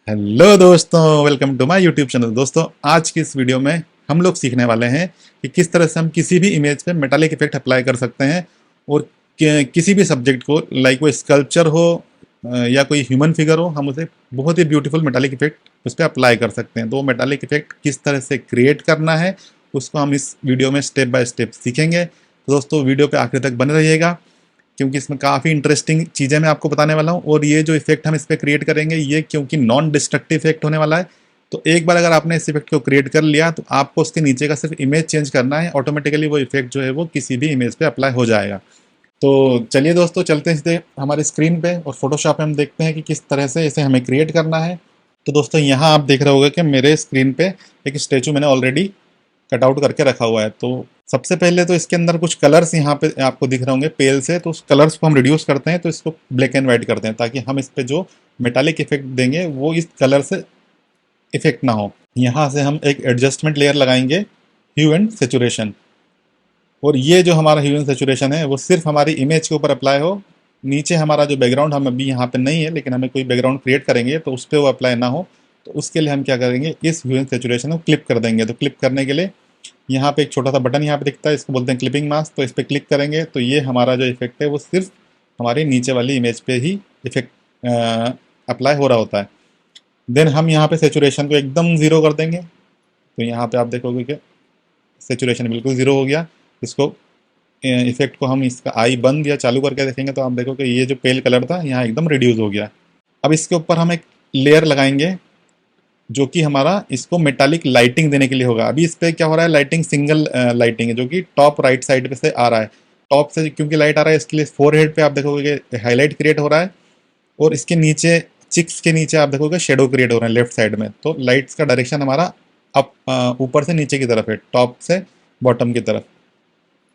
Hello दोस्तों, welcome to my YouTube channel. दोस्तों, आज की इस वीडियो में हम लोग सीखने वाले हैं कि किस तरह से हम किसी भी इमेज पे मेटालिक इफेक्ट अप्लाई कर सकते हैं और किसी भी सब्जेक्ट को, लाइक वो स्कल्पचर हो या कोई ह्यूमन फिगर हो, हम उसे बहुत ही ब्यूटीफुल मेटालिक इफेक्ट उस पर अप्लाई कर सकते हैं। तो वो मेटालिक इफेक्ट किस तरह से क्रिएट करना है उसको हम इस वीडियो में स्टेप बाय स्टेप सीखेंगे। तो दोस्तों, वीडियो पे आखिर तक बने रहिएगा क्योंकि इसमें काफ़ी इंटरेस्टिंग चीज़ें मैं आपको बताने वाला हूँ। और ये जो इफेक्ट हम इस पर क्रिएट करेंगे, ये क्योंकि नॉन डिस्ट्रक्टिव इफेक्ट होने वाला है, तो एक बार अगर आपने इस इफेक्ट को क्रिएट कर लिया तो आपको उसके नीचे का सिर्फ इमेज चेंज करना है, ऑटोमेटिकली वो इफेक्ट जो है वो किसी भी इमेज पे अप्लाई हो जाएगा। तो चलिए दोस्तों, चलते हैं सीधे हमारे स्क्रीन पे और फोटोशॉप में हम देखते हैं कि किस तरह से इसे हमें क्रिएट करना है। तो दोस्तों, यहाँ आप देख रहे होंगे कि मेरे स्क्रीन पे एक स्टेचू मैंने ऑलरेडी कट आउट करके रखा हुआ है। तो सबसे पहले तो इसके अंदर कुछ कलर्स यहाँ पे आपको दिख रहे होंगे पेल से, तो उस कलर्स को हम रिड्यूस करते हैं, तो इसको ब्लैक एंड वाइट करते हैं ताकि हम इस पे जो मेटालिक इफेक्ट देंगे वो इस कलर से इफेक्ट ना हो। यहाँ से हम एक एडजस्टमेंट लेयर लगाएंगे, ह्यू एंड सेचुरेशन। और ये जो हमारा ह्यू एंड सेचुरेशन है वो सिर्फ हमारी इमेज के ऊपर अप्लाई हो। नीचे हमारा जो बैकग्राउंड हम अभी यहाँ पे नहीं है, लेकिन हमें कोई बैकग्राउंड क्रिएट करेंगे तो उस पर वो अप्लाई ना हो। तो उसके लिए हम क्या करेंगे, इस ह्यू एंड सेचुरेशन को क्लिप कर देंगे। तो क्लिप करने के लिए यहाँ पे एक छोटा सा बटन यहाँ पे दिखता है, इसको बोलते हैं क्लिपिंग मास्क। तो इस पर क्लिक करेंगे तो ये हमारा जो इफेक्ट है वो सिर्फ हमारी नीचे वाली इमेज पे ही इफेक्ट अप्लाई हो रहा होता है। देन हम यहाँ पे सेचुरेशन को एकदम ज़ीरो कर देंगे। तो यहाँ पे आप देखोगे कि सेचुरेशन बिल्कुल ज़ीरो हो गया। इसको इफेक्ट को हम इसका आई बंद या चालू करके देखेंगे तो आप देखो कि ये जो पेल कलर था यहाँ एकदम रिड्यूस हो गया। अब इसके ऊपर हम एक लेयर लगाएंगे जो कि हमारा इसको मेटालिक लाइटिंग देने के लिए होगा। अभी इस पे क्या हो रहा है, लाइटिंग सिंगल लाइटिंग है जो कि टॉप राइट साइड पे से आ रहा है। टॉप से क्योंकि लाइट आ रहा है, इसके लिए फोरहेड पे आप देखोगे कि हाईलाइट क्रिएट हो रहा है, और इसके नीचे चिक्स के नीचे आप देखोगे शेडो क्रिएट हो रहे हैं लेफ्ट साइड में। तो लाइट्स का डायरेक्शन हमारा अप ऊपर से नीचे की तरफ है, टॉप से बॉटम की तरफ।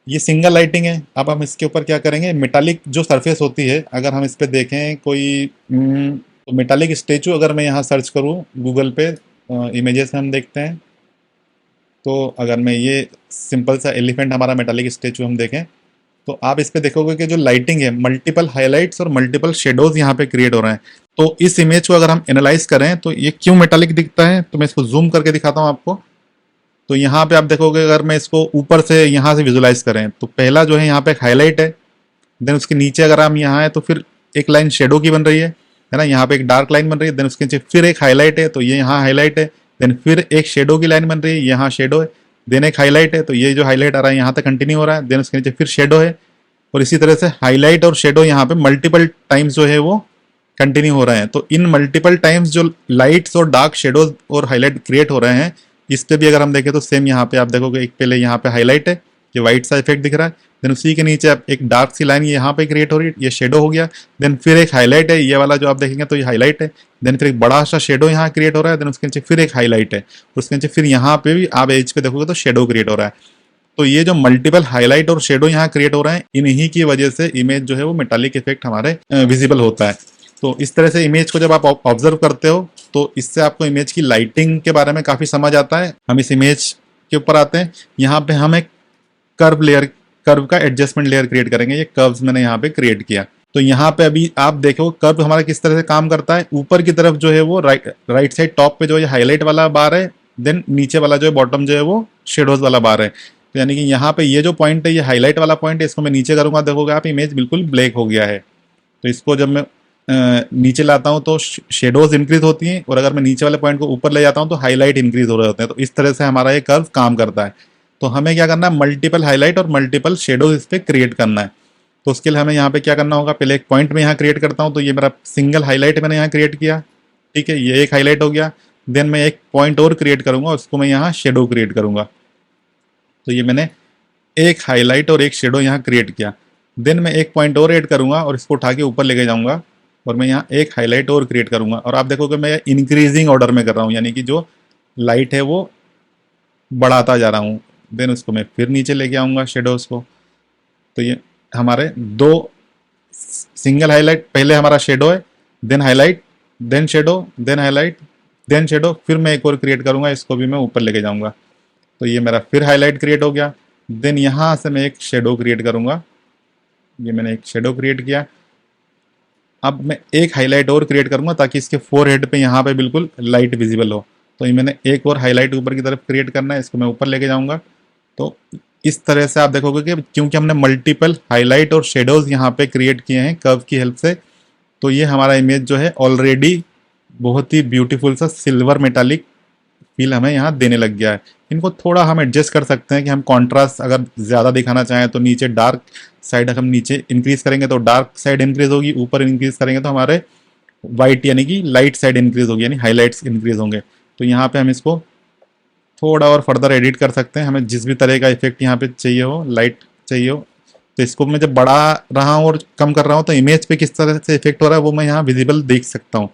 ये सिंगल लाइटिंग है। अब हम इसके ऊपर क्या करेंगे, मेटालिक जो सरफेस होती है, अगर हम इस पे देखें कोई तो मेटालिक स्टेचू अगर मैं यहाँ सर्च करूँ गूगल पे, इमेजेस में हम देखते हैं। तो अगर मैं ये सिंपल सा एलिफेंट हमारा मेटालिक स्टेचू हम देखें तो आप इस पे देखोगे कि जो लाइटिंग है, मल्टीपल हाइलाइट्स और मल्टीपल शेडोज यहाँ पे क्रिएट हो रहे हैं। तो इस इमेज को अगर हम एनालाइज करें तो ये क्यों मेटालिक दिखता है, तो मैं इसको जूम करके दिखाता हूँ आपको। तो यहाँ पे आप देखोगे, अगर मैं इसको ऊपर से यहाँ से विजुलाइज करें तो पहला जो है यहाँ पे एक हाईलाइट है। देन उसके नीचे अगर हम यहाँ है तो फिर एक लाइन शेडो की बन रही है ना, यहाँ पे एक डार्क लाइन बन रही है। देन उसके नीचे फिर एक हाईलाइट है, तो ये यहाँ हाईलाइट है। देन फिर एक शेडो की लाइन बन रही है, यहाँ शेडो है। देन एक हाईलाइट है, तो ये जो हाईलाइट आ रहा है यहाँ तक कंटिन्यू हो रहा है। देन उसके नीचे फिर शेडो है, और इसी तरह से हाईलाइट और शेडो यहाँ पे मल्टीपल टाइम्स जो है वो कंटिन्यू हो रहे हैं। तो इन मल्टीपल टाइम्स जो लाइट्स और डार्क शेडोज और हाईलाइट क्रिएट हो रहे हैं, इस पे भी अगर हम देखें तो सेम यहाँ पे आप देखोगे, एक पहले यहाँ पे हाईलाइट है, ये व्हाइट सा इफेक्ट दिख रहा है। देन उसी के नीचे आप एक डार्क सी लाइन यहाँ पे क्रिएट हो रही है, ये शेडो हो गया। देन फिर एक हाईलाइट है, ये वाला जो आप देखेंगे तो ये हाईलाइट है। देन फिर एक बड़ा सा शेडो यहाँ क्रिएट हो रहा है। देन उसके नीचे फिर एक हाईलाइट है, उसके नीचे फिर यहाँ पे भी आप एज पे देखोगे तो शेडो क्रिएट हो रहा है। तो ये जो मल्टीपल हाईलाइट और शेडो यहाँ क्रिएट हो रहे हैं, इन्हीं की वजह से इमेज जो है वो मेटालिक इफेक्ट हमारे विजिबल होता है। तो इस तरह से इमेज को जब आप ऑब्जर्व करते हो तो इससे आपको इमेज की लाइटिंग के बारे में काफी समझ आता है। हम इस इमेज के ऊपर आते हैं, यहाँ पे हम एक कर्व लेयर, कर्व का एडजस्टमेंट लेयर क्रिएट करेंगे। ये कर्व्स मैंने यहाँ पे क्रिएट किया। तो यहाँ पे अभी आप देखो कर्व हमारा किस तरह से काम करता है। ऊपर की तरफ जो है वो राइट साइड टॉप पे जो है हाईलाइट वाला बार है। देन नीचे वाला जो है बॉटम जो है वो शेडोज वाला बार है। तो यानी कि यहाँ पे ये जो पॉइंट है, ये हाईलाइट वाला पॉइंट है, इसको मैं नीचे करूंगा, देखोगे आप इमेज बिल्कुल ब्लैक हो गया है। तो इसको जब मैं नीचे लाता हूँ तो शेडोज इंक्रीज होती हैं, और अगर मैं नीचे वाले पॉइंट को ऊपर ले जाता हूँ तो हाईलाइट इंक्रीज हो रहे होते हैं। तो इस तरह से हमारा ये कर्व काम करता है। तो हमें क्या करना है, मल्टीपल हाईलाइट और मल्टीपल शेडोज इस पर क्रिएट करना है। तो उसके लिए हमें यहाँ पे क्या करना होगा, पहले एक पॉइंट में यहाँ क्रिएट करता हूँ। तो ये मेरा सिंगल हाईलाइट मैंने यहाँ क्रिएट किया, ठीक है, ये एक हाईलाइट हो गया। देन मैं एक पॉइंट और क्रिएट करूंगा, उसको मैं यहाँ शेडो क्रिएट करूंगा। तो ये मैंने एक हाईलाइट और एक शेडो यहाँ क्रिएट किया। देन मैं एक पॉइंट और ऐड करूंगा और इसको उठा के ऊपर लेके जाऊंगा, और मैं यहाँ एक हाईलाइट और क्रिएट करूंगा। और आप देखोगे मैं इंक्रीजिंग ऑर्डर में कर रहा हूँ, यानी कि जो लाइट है वो बढ़ाता जा रहा हूँ। देन उसको मैं फिर नीचे लेके आऊंगा शेडोज को। तो ये हमारे दो सिंगल हाईलाइट, पहले हमारा शेडो है, then highlight, then shadow, then highlight, then shadow, फिर मैं एक और क्रिएट करूंगा, इसको भी मैं ऊपर लेके जाऊंगा। तो ये मेरा फिर हाईलाइट क्रिएट हो गया। देन यहाँ से मैं एक शेडो क्रिएट करूंगा, ये मैंने एक शेडो क्रिएट किया। अब मैं एक हाईलाइट और क्रिएट करूंगा ताकि इसके फोरहेड पे यहाँ पे बिल्कुल लाइट विजिबल हो। तो ये मैंने एक और हाईलाइट ऊपर की तरफ क्रिएट करना है, इसको मैं ऊपर लेके जाऊंगा। तो इस तरह से आप देखोगे कि क्योंकि हमने मल्टीपल हाईलाइट और शेडोज यहाँ पे क्रिएट किए हैं कर्व की हेल्प से, तो ये हमारा इमेज जो है ऑलरेडी बहुत ही ब्यूटीफुल सा सिल्वर मेटालिक फील हमें यहाँ देने लग गया है। इनको थोड़ा हम एडजस्ट कर सकते हैं कि हम कॉन्ट्रास्ट अगर ज़्यादा दिखाना चाहें तो नीचे डार्क साइड हम नीचे इंक्रीज करेंगे तो डार्क साइड इंक्रीज होगी, ऊपर इंक्रीज करेंगे तो हमारे वाइट यानी कि लाइट साइड इंक्रीज होगी, यानी हाईलाइट्स इंक्रीज होंगे। तो यहाँ पे हम इसको थोड़ा और फर्दर एडिट कर सकते हैं, हमें जिस भी तरह का इफेक्ट यहाँ पे चाहिए हो, लाइट चाहिए हो। तो इसको मैं जब बढ़ा रहा हूँ और कम कर रहा हूँ तो इमेज पे किस तरह से इफेक्ट हो रहा है वो मैं यहाँ विजिबल देख सकता हूँ।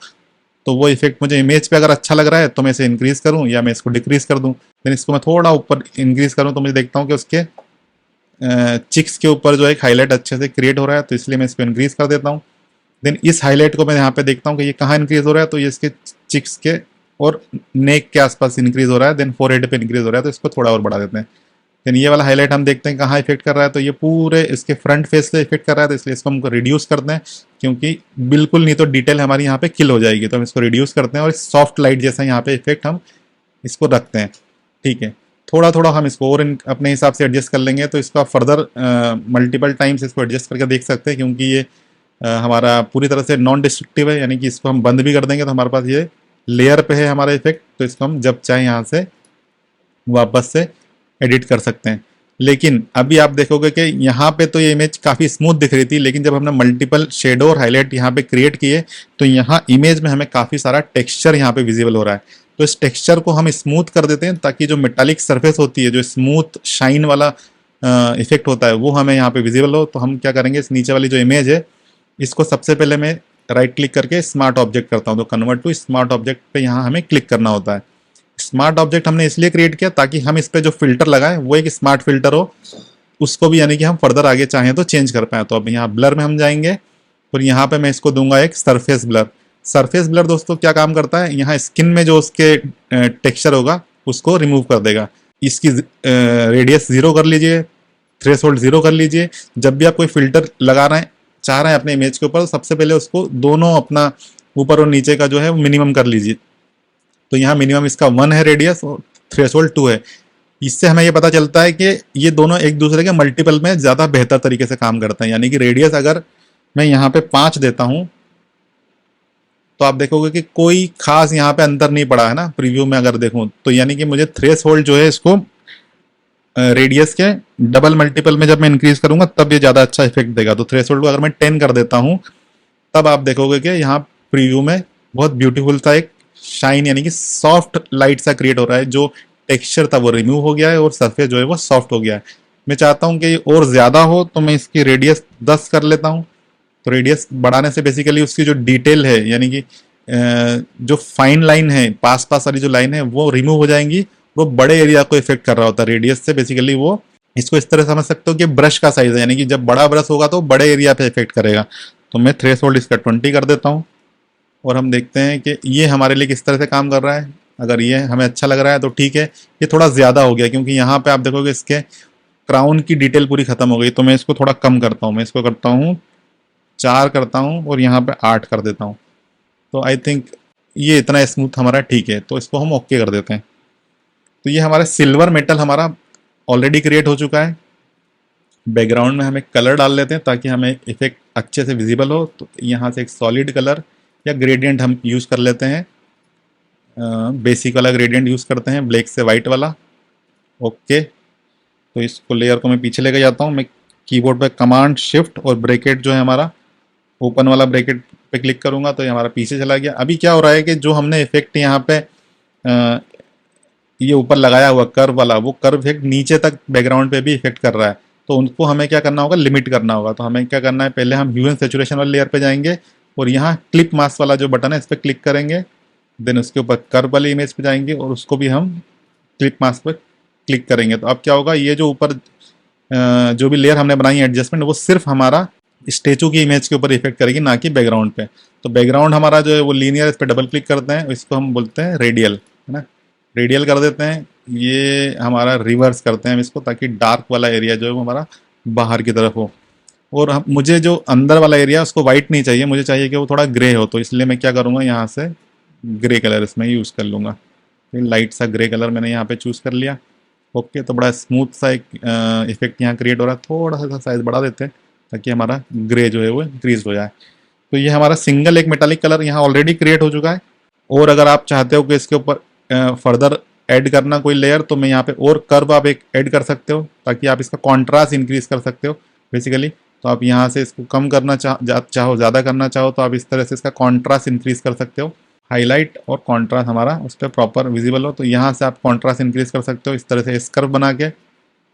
तो वो इफेक्ट मुझे इमेज पे अगर अच्छा लग रहा है तो मैं इसे इंक्रीज करूँ या मैं इसको डिक्रीज कर दूँ। देन इसको मैं थोड़ा ऊपर इंक्रीज करूँ तो मुझे देखता हूँ कि उसके चिक्स के ऊपर जो एक हाईलाइट अच्छे से क्रिएट हो रहा है, तो इसलिए मैं इसको इंक्रीज कर देता हूँ। देन इस हाईलाइट को मैं यहाँ पे देखता हूँ कि ये कहाँ इंक्रीज हो रहा है, तो ये इसके चिक्स के और नेक के आसपास इंक्रीज हो रहा है। देन फोरहेड पे इंक्रीज हो रहा है, तो इसको थोड़ा और बढ़ा देते हैं। देन ये वाला हाईलाइट हम देखते हैं कहाँ इफेक्ट कर रहा है, तो ये पूरे इसके फ्रंट फेस पे इफेक्ट कर रहा है, तो इसलिए इसको हम रिड्यूस करते हैं क्योंकि बिल्कुल नहीं तो डिटेल हमारी यहाँ पे किल हो जाएगी। तो हम इसको रिड्यूस करते हैं और सॉफ्ट लाइट जैसा यहाँ पे इफेक्ट हम इसको रखते हैं। ठीक है, थोड़ा थोड़ा हम इसको और अपने हिसाब से एडजस्ट कर लेंगे। तो इसका फर्दर मल्टीपल टाइम्स इसको एडजस्ट करके देख सकते हैं क्योंकि ये हमारा पूरी तरह से नॉन डिस्ट्रक्टिव है, यानी कि इसको हम बंद भी कर देंगे तो हमारे पास ये लेयर पे है हमारा इफेक्ट। तो इसको हम जब चाहे यहाँ से वापस से एडिट कर सकते हैं। लेकिन अभी आप देखोगे कि यहाँ पे तो ये इमेज काफ़ी स्मूथ दिख रही थी, लेकिन जब हमने मल्टीपल शेडो और हाईलाइट यहाँ पे क्रिएट किए तो यहाँ इमेज में हमें काफ़ी सारा टेक्सचर यहाँ पे विजिबल हो रहा है। तो इस टेक्सचर को हम स्मूथ कर देते हैं ताकि जो मेटालिक सरफेस होती है, जो स्मूथ शाइन वाला इफेक्ट होता है, वो हमें यहाँ पे विजिबल हो। तो हम क्या करेंगे, इस नीचे वाली जो इमेज है इसको सबसे पहले मैं राइट क्लिक करके स्मार्ट ऑब्जेक्ट करता हूँ। तो कन्वर्ट टू स्मार्ट ऑब्जेक्ट पे यहाँ हमें क्लिक करना होता है। स्मार्ट ऑब्जेक्ट हमने इसलिए क्रिएट किया ताकि हम इस पे जो फिल्टर लगाएं वो एक स्मार्ट फिल्टर हो, उसको भी यानी कि हम फर्दर आगे चाहें तो चेंज कर पाए। तो अब यहाँ ब्लर में हम जाएंगे और यहाँ पे मैं इसको दूंगा एक सरफेस ब्लर। सरफेस ब्लर दोस्तों क्या काम करता है, यहाँ स्किन में जो उसके टेक्सचर होगा उसको रिमूव कर देगा। इसकी रेडियस 0 कर लीजिए, थ्रेशोल्ड 0 कर लीजिए। जब भी आप कोई फिल्टर लगा रहे हैं चाह रहे हैं अपने इमेज के ऊपर, तो सबसे पहले उसको दोनों अपना ऊपर और नीचे का जो है वो मिनिमम कर लीजिए। तो यहाँ मिनिमम इसका 1 है रेडियस और थ्रेशोल्ड 2 है। इससे हमें ये पता चलता है कि ये दोनों एक दूसरे के मल्टीपल में ज़्यादा बेहतर तरीके से काम करते हैं। यानी कि रेडियस अगर मैं यहाँ पे 5 देता हूँ तो आप देखोगे कि कोई खास यहाँ पे अंतर नहीं पड़ा है ना प्रीव्यू में अगर देखूँ तो। यानी कि मुझे थ्रेशोल्ड जो है इसको रेडियस के डबल मल्टीपल में जब मैं इंक्रीज करूंगा तब ये ज़्यादा अच्छा इफेक्ट देगा। तो थ्रेशोल्ड को अगर मैं 10 कर देता हूँ तब आप देखोगे कि यहाँ प्रीव्यू में बहुत ब्यूटीफुल सा एक शाइन यानी कि सॉफ्ट लाइट सा क्रिएट हो रहा है। जो टेक्सचर था वो रिमूव हो गया है और सरफेस जो है वो सॉफ्ट हो गया है। मैं चाहता हूँ कि और ज़्यादा हो तो मैं इसकी रेडियस 10 कर लेता हूँ। तो रेडियस बढ़ाने से बेसिकली उसकी जो डिटेल है यानी कि जो फाइन लाइन है, पास पास वाली जो लाइन है वो रिमूव हो जाएंगी। वो बड़े एरिया को इफेक्ट कर रहा होता है रेडियस से। बेसिकली वो इसको इस तरह समझ सकते हो कि ब्रश का साइज है, यानी कि जब बड़ा ब्रश होगा तो बड़े एरिया पे इफेक्ट करेगा। तो मैं थ्रेशोल्ड इसका 20 कर देता हूँ और हम देखते हैं कि ये हमारे लिए किस तरह से काम कर रहा है। अगर ये हमें अच्छा लग रहा है तो ठीक है। ये थोड़ा ज़्यादा हो गया क्योंकि यहाँ पे आप देखोगे इसके क्राउन की डिटेल पूरी खत्म हो गई। तो मैं इसको थोड़ा कम करता हूँ, मैं इसको करता हूँ 4 करता हूँ और यहाँ पे 8 कर देता हूँ। तो आई थिंक ये इतना स्मूथ हमारा ठीक है, तो इसको हम ओके कर देते हैं। तो ये हमारा सिल्वर मेटल हमारा ऑलरेडी क्रिएट हो चुका है। बैकग्राउंड में हम एक कलर डाल लेते हैं ताकि हमें इफेक्ट अच्छे से विजिबल हो। तो यहाँ से एक सॉलिड कलर या ग्रेडियंट हम यूज़ कर लेते हैं। बेसिक वाला ग्रेडियंट यूज़ करते हैं, ब्लैक से वाइट वाला। ओके, तो इसको लेयर को मैं पीछे लेकर जाता हूँ। मैं कीबोर्ड पे कमांड शिफ्ट और ब्रैकेट जो है हमारा ओपन वाला ब्रैकेट पे क्लिक करूँगा तो ये हमारा पीछे चला गया। अभी क्या हो रहा है कि जो हमने इफेक्ट यहाँ पे ये ऊपर लगाया हुआ कर्व वाला, वो कर्व इफेक्ट नीचे तक बैकग्राउंड पे भी इफेक्ट कर रहा है। तो उनको हमें क्या करना होगा, लिमिट करना होगा। तो हमें क्या करना है, पहले हम ह्यू एंड सैचुरेशन वाले लेयर पे जाएंगे और यहाँ क्लिप मास्क वाला जो बटन है इस पर क्लिक करेंगे। देन उसके ऊपर कर्व वाली इमेज पे जाएंगे और उसको भी हम क्लिप मास्क पर क्लिक करेंगे। तो अब क्या होगा, ये जो ऊपर जो भी लेयर हमने बनाई है एडजस्टमेंट, वो सिर्फ हमारा स्टेचू की इमेज के ऊपर इफेक्ट करेगी, ना कि बैकग्राउंड पे। तो बैकग्राउंड हमारा जो है वो लीनियर, इस पर डबल क्लिक करते हैं, इसको हम बोलते हैं रेडियल, है ना। रेडियल कर देते हैं, ये हमारा रिवर्स करते हैं इसको ताकि डार्क वाला एरिया जो है वो हमारा बाहर की तरफ हो। और मुझे जो अंदर वाला एरिया उसको वाइट नहीं चाहिए, मुझे चाहिए कि वो थोड़ा ग्रे हो। तो इसलिए मैं क्या करूँगा, यहाँ से ग्रे कलर इसमें यूज़ कर लूँगा। फिर लाइट सा ग्रे कलर मैंने यहाँ पे चूज़ कर लिया। ओके, तो बड़ा स्मूथ सा एक इफेक्ट यहाँ क्रिएट हो रहा है। थोड़ा सा साइज बढ़ा देते हैं ताकि हमारा ग्रे जो है वो इंक्रीज हो जाए। तो ये हमारा सिंगल एक मेटालिक कलर यहाँ ऑलरेडी क्रिएट हो चुका है। और अगर आप चाहते हो कि इसके ऊपर फर्दर ऐड करना कोई लेयर, तो मैं यहाँ पे और कर्व आप एक ऐड कर सकते हो ताकि आप इसका कॉन्ट्रास्ट इंक्रीज कर सकते हो बेसिकली। तो आप यहाँ से इसको कम करना चाहो, ज़्यादा करना चाहो, तो आप इस तरह से इसका कॉन्ट्रास्ट इंक्रीज कर सकते हो। हाईलाइट और कॉन्ट्रास्ट हमारा उस पर प्रॉपर विजिबल हो, तो यहाँ से आप कॉन्ट्रास्ट इंक्रीज कर सकते हो इस तरह से स्कर्व बना के।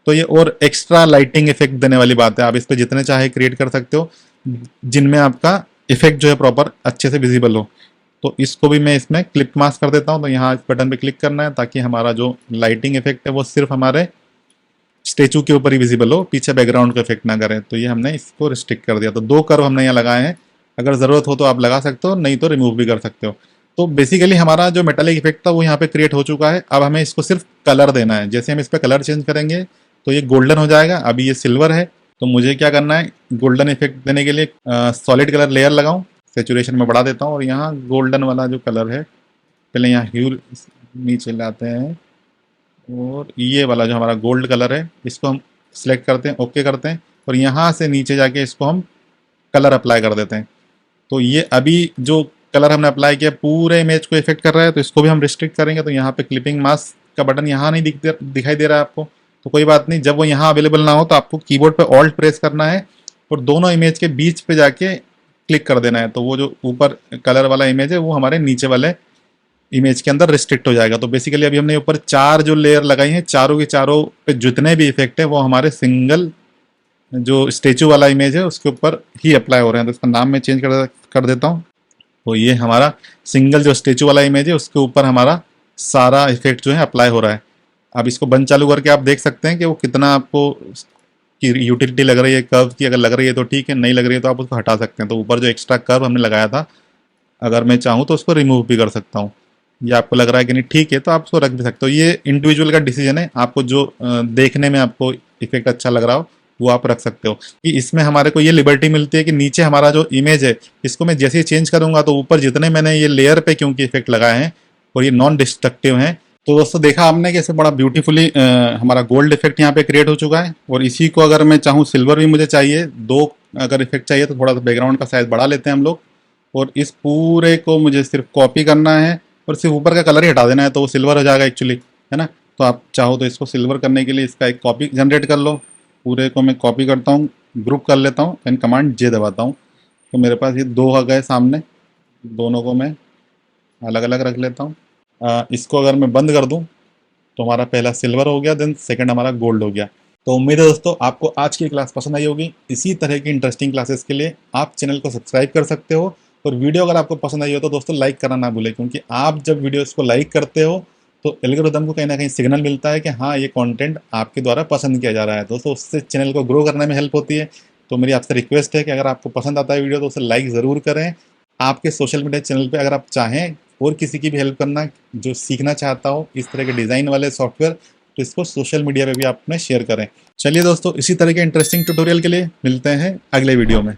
तो ये और एक्स्ट्रा लाइटिंग इफेक्ट देने वाली बात है, आप इस पर जितने चाहे क्रिएट कर सकते हो जिनमें आपका इफेक्ट जो है प्रॉपर अच्छे से विजिबल हो। तो इसको भी मैं इसमें क्लिप मास्क कर देता हूँ। तो यहाँ इस बटन पे क्लिक करना है ताकि हमारा जो लाइटिंग इफेक्ट है वो सिर्फ हमारे स्टेचू के ऊपर ही विजिबल हो, पीछे बैकग्राउंड का इफेक्ट ना करें। तो ये हमने इसको रिस्ट्रिक्ट कर दिया। तो 2 कर्व हमने यहाँ लगाए हैं, अगर ज़रूरत हो तो आप लगा सकते हो, नहीं तो रिमूव भी कर सकते हो। तो बेसिकली हमारा जो मेटालिक इफेक्ट था वो यहाँ पे क्रिएट हो चुका है। अब हमें इसको सिर्फ कलर देना है। जैसे हम इस पर कलर चेंज करेंगे तो ये गोल्डन हो जाएगा। अभी ये सिल्वर है, तो मुझे क्या करना है, गोल्डन इफेक्ट देने के लिए सॉलिड कलर लेयर लगाऊं, सेचुरेशन में बढ़ा देता हूँ और यहाँ गोल्डन वाला जो कलर है, पहले यहाँ ह्यू नीचे लाते हैं और ये वाला जो हमारा गोल्ड कलर है इसको हम सिलेक्ट करते हैं, ओके करते हैं और यहाँ से नीचे जाके इसको हम कलर अप्लाई कर देते हैं। तो ये अभी जो कलर हमने अप्लाई किया पूरे इमेज को इफेक्ट कर रहा है, तो इसको भी हम रिस्ट्रिक्ट करेंगे। तो यहाँ पे क्लिपिंग मास्क का बटन यहाँ नहीं दिखाई दे रहा है आपको, तो कोई बात नहीं, जब वो यहाँ अवेलेबल ना हो तो आपको कीबोर्ड पे ऑल्ट प्रेस करना है और दोनों इमेज के बीच पे जाके क्लिक कर देना है। तो वो जो ऊपर कलर वाला इमेज है वो हमारे नीचे वाले इमेज के अंदर रिस्ट्रिक्ट हो जाएगा। तो बेसिकली अभी हमने ऊपर 4 जो लेयर लगाई हैं, चारों के चारों पे जितने भी इफेक्ट है वो हमारे सिंगल जो स्टेचू वाला इमेज है उसके ऊपर ही अप्लाई हो रहे हैं। तो इसका नाम मैं चेंज कर देता हूँ। तो ये हमारा सिंगल जो स्टेचू वाला इमेज है उसके ऊपर हमारा सारा इफेक्ट जो है अप्लाई हो रहा है। अब इसको बंद चालू करके आप देख सकते हैं कि वो कितना आपको की यूटिलिटी लग रही है कर्व की। अगर लग रही है तो ठीक है, नहीं लग रही है तो आप उसको हटा सकते हैं। तो ऊपर जो एक्स्ट्रा कर्व हमने लगाया था, अगर मैं चाहूँ तो उसको रिमूव भी कर सकता हूँ। ये आपको लग रहा है कि नहीं ठीक है तो आप उसको रख भी सकते हो। ये इंडिविजुअल का डिसीजन है, आपको जो देखने में आपको इफेक्ट अच्छा लग रहा हो वो आप रख सकते हो। कि इसमें हमारे को ये लिबर्टी मिलती है कि नीचे हमारा जो इमेज है इसको मैं जैसे ही चेंज करूंगा तो ऊपर जितने मैंने ये लेयर पे क्योंकि इफेक्ट लगाए हैं और ये नॉन डिस्ट्रक्टिव हैं, तो दोस्तों देखा आपने कि इसे बड़ा ब्यूटीफुली हमारा गोल्ड इफेक्ट यहाँ पे क्रिएट हो चुका है। और इसी को अगर मैं चाहूँ सिल्वर भी मुझे चाहिए, 2 अगर इफेक्ट चाहिए तो थोड़ा सा बैकग्राउंड का साइज बढ़ा लेते हैं हम लोग और इस पूरे को मुझे सिर्फ कॉपी करना है और सिर्फ ऊपर का कलर ही हटा देना है, तो वो सिल्वर हो जाएगा एक्चुअली, है ना। तो आप चाहो तो इसको सिल्वर करने के लिए इसका एक कॉपी जनरेट कर लो। पूरे को मैं कॉपी करता हूँ, ग्रुप कर लेता हूँ, एंड कमांड जे दबाता हूँ। तो मेरे पास ये 2 आ गए सामने, दोनों को मैं अलग अलग रख लेता हूँ। इसको अगर मैं बंद कर दूँ तो हमारा पहला सिल्वर हो गया, देन सेकंड हमारा गोल्ड हो गया। तो उम्मीद है दोस्तों आपको आज की क्लास पसंद आई होगी। इसी तरह की इंटरेस्टिंग क्लासेस के लिए आप चैनल को सब्सक्राइब कर सकते हो और वीडियो अगर आपको पसंद आई हो तो दोस्तों लाइक करना ना भूलें, क्योंकि आप जब वीडियोस को लाइक करते हो तो एल्गोरिथम को कहीं ना कहीं सिग्नल मिलता है कि हाँ ये कंटेंट आपके द्वारा पसंद किया जा रहा है। दोस्तों उससे चैनल को ग्रो करने में हेल्प होती है। तो मेरी आपसे रिक्वेस्ट है कि अगर आपको पसंद आता है वीडियो तो उसे लाइक ज़रूर करें। आपके सोशल मीडिया चैनल पर अगर आप चाहें और किसी की भी हेल्प करना जो सीखना चाहता हो इस तरह के डिज़ाइन वाले सॉफ्टवेयर, तो इसको सोशल मीडिया पे भी आप अपने शेयर करें। चलिए दोस्तों, इसी तरह के इंटरेस्टिंग ट्यूटोरियल के लिए मिलते हैं अगले वीडियो में।